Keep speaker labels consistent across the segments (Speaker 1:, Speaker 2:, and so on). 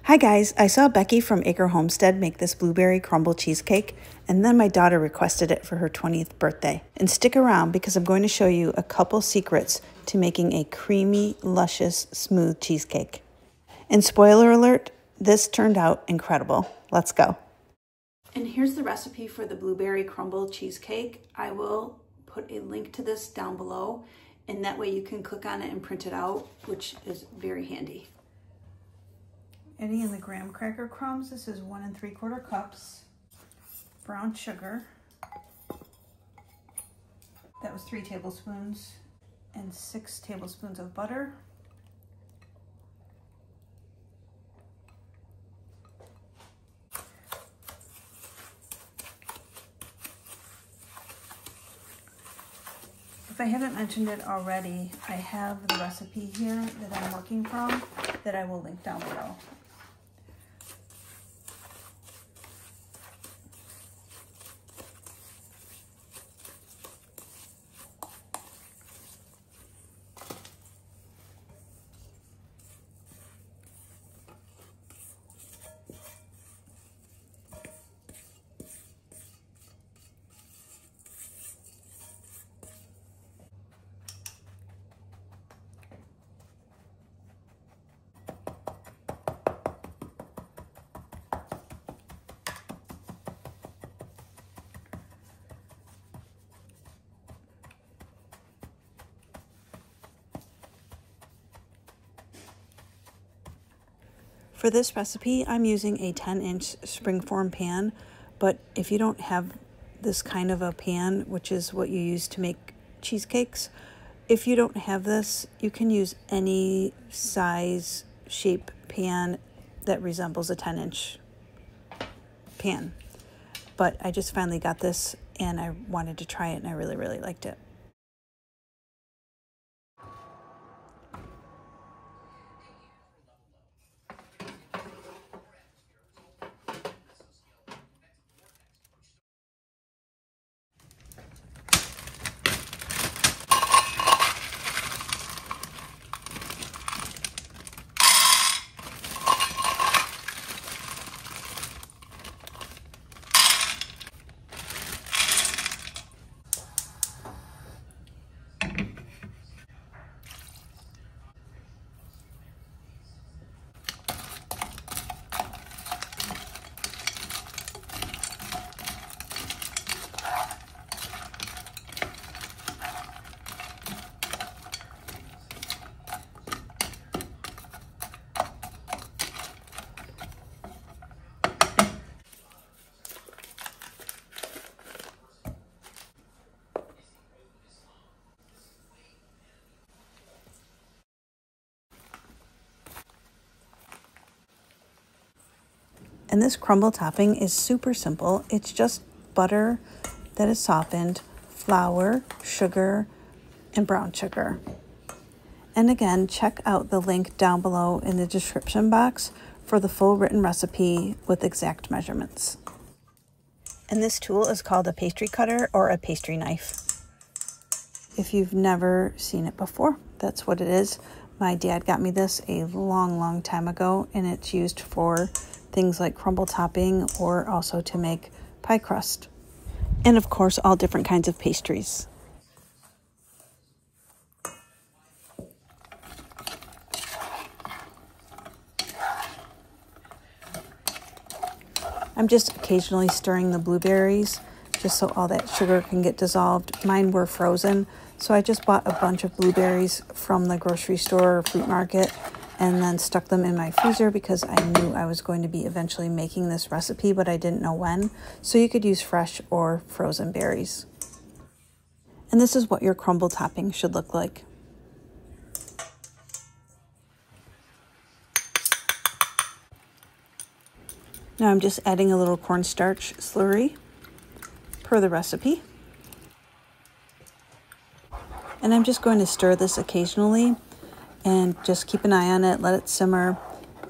Speaker 1: Hi guys, I saw Becky from Acre Homestead make this blueberry crumble cheesecake, and then my daughter requested it for her 20th birthday. And stick around because I'm going to show you a couple secrets to making a creamy, luscious, smooth cheesecake. And spoiler alert, this turned out incredible. Let's go. And here's the recipe for the blueberry crumble cheesecake. I will put a link to this down below, and that way you can click on it and print it out, which is very handy. Adding in the graham cracker crumbs, this is 1 3/4 cups. Brown sugar, that was 3 tablespoons, and 6 tablespoons of butter. If I haven't mentioned it already, I have the recipe here that I'm working from that I will link down below. For this recipe, I'm using a 10-inch springform pan, but if you don't have this kind of a pan, which is what you use to make cheesecakes, if you don't have this, you can use any size, shape pan that resembles a 10-inch pan. But I just finally got this and I wanted to try it and I really, really liked it. And this crumble topping is super simple. It's just butter that is softened, flour, sugar, and brown sugar. And again, check out the link down below in the description box for the full written recipe with exact measurements. And this tool is called a pastry cutter or a pastry knife. If you've never seen it before, that's what it is. My dad got me this a long, long time ago, and it's used for things like crumble topping or also to make pie crust. And of course, all different kinds of pastries. I'm just occasionally stirring the blueberries just so all that sugar can get dissolved. Mine were frozen, so I just bought a bunch of blueberries from the grocery store or fruit market and then stuck them in my freezer because I knew I was going to be eventually making this recipe, but I didn't know when. So you could use fresh or frozen berries. And this is what your crumble topping should look like. Now I'm just adding a little cornstarch slurry per the recipe. And I'm just going to stir this occasionally and just keep an eye on it, let it simmer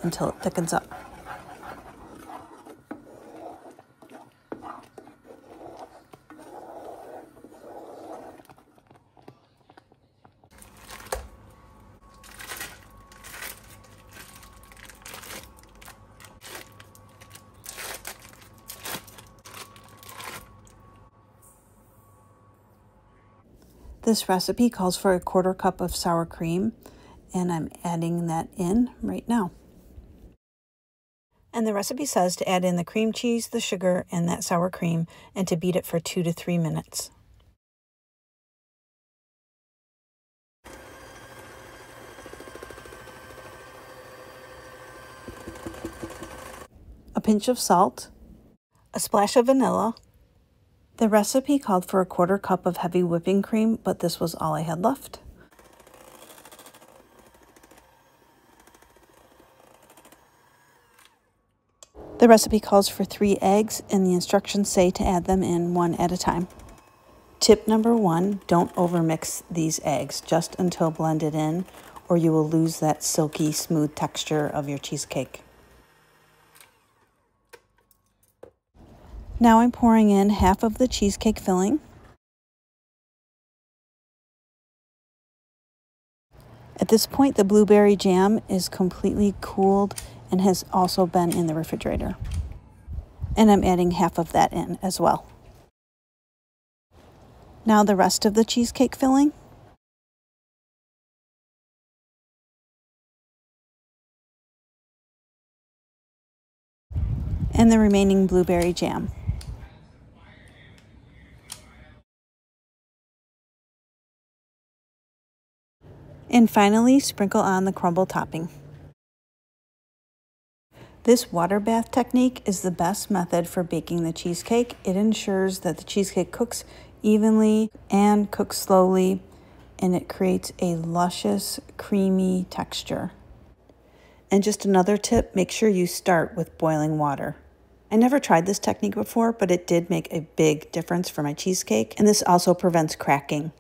Speaker 1: until it thickens up. This recipe calls for a 1/4 cup of sour cream, and I'm adding that in right now. And the recipe says to add in the cream cheese, the sugar, and that sour cream, and to beat it for 2 to 3 minutes. A pinch of salt, a splash of vanilla. The recipe called for a 1/4 cup of heavy whipping cream, but this was all I had left. The recipe calls for 3 eggs, and the instructions say to add them in one at a time. Tip number 1, don't overmix these eggs, just until blended in, or you will lose that silky, smooth texture of your cheesecake. Now I'm pouring in half of the cheesecake filling. At this point, the blueberry jam is completely cooled and has also been in the refrigerator. And I'm adding half of that in as well. Now the rest of the cheesecake filling. And the remaining blueberry jam. And finally, sprinkle on the crumble topping. This water bath technique is the best method for baking the cheesecake. It ensures that the cheesecake cooks evenly and cooks slowly, and it creates a luscious, creamy texture. And just another tip, make sure you start with boiling water. I never tried this technique before, but it did make a big difference for my cheesecake, and this also prevents cracking.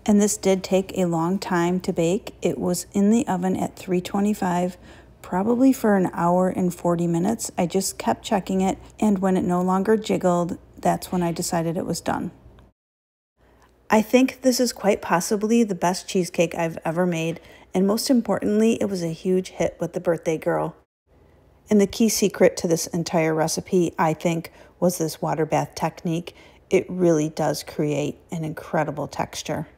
Speaker 1: And this did take a long time to bake. It was in the oven at 325, probably for an hour and 40 minutes. I just kept checking it, and when it no longer jiggled, that's when I decided it was done. I think this is quite possibly the best cheesecake I've ever made, and most importantly, it was a huge hit with the birthday girl. And the key secret to this entire recipe, I think, was this water bath technique. It really does create an incredible texture.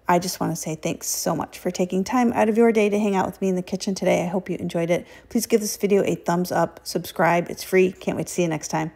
Speaker 1: I just want to say thanks so much for taking time out of your day to hang out with me in the kitchen today. I hope you enjoyed it. Please give this video a thumbs up, subscribe. It's free. Can't wait to see you next time.